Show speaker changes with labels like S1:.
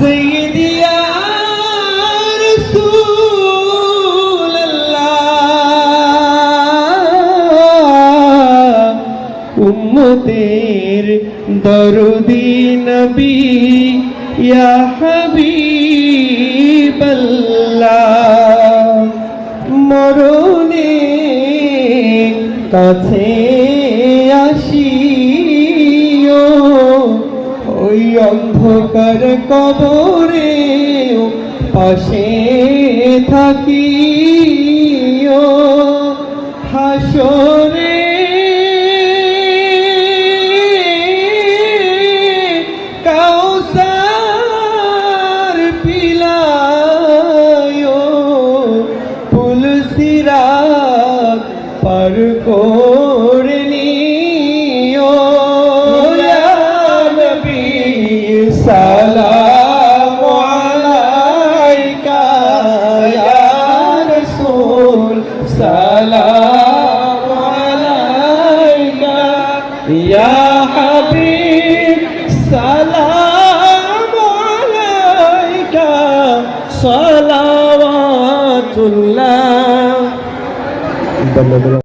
S1: سيدي يا رسول الله উম্মতের দরদি নবী ইয়া হাবিবাল্লাহ মরণে কাছে আসিও ওই অন্ধকার কবরে পাশে থাকিও হাসরে কাউসার পিলায়ো পুল সিরাত পার করে নিও ইয়া নবী সালাম আলাইকা ইয়া রাসূল সালাম আলাইকা ইয়া হাবিব সালাম আলাইকা সালাওয়াতুল্লাহ।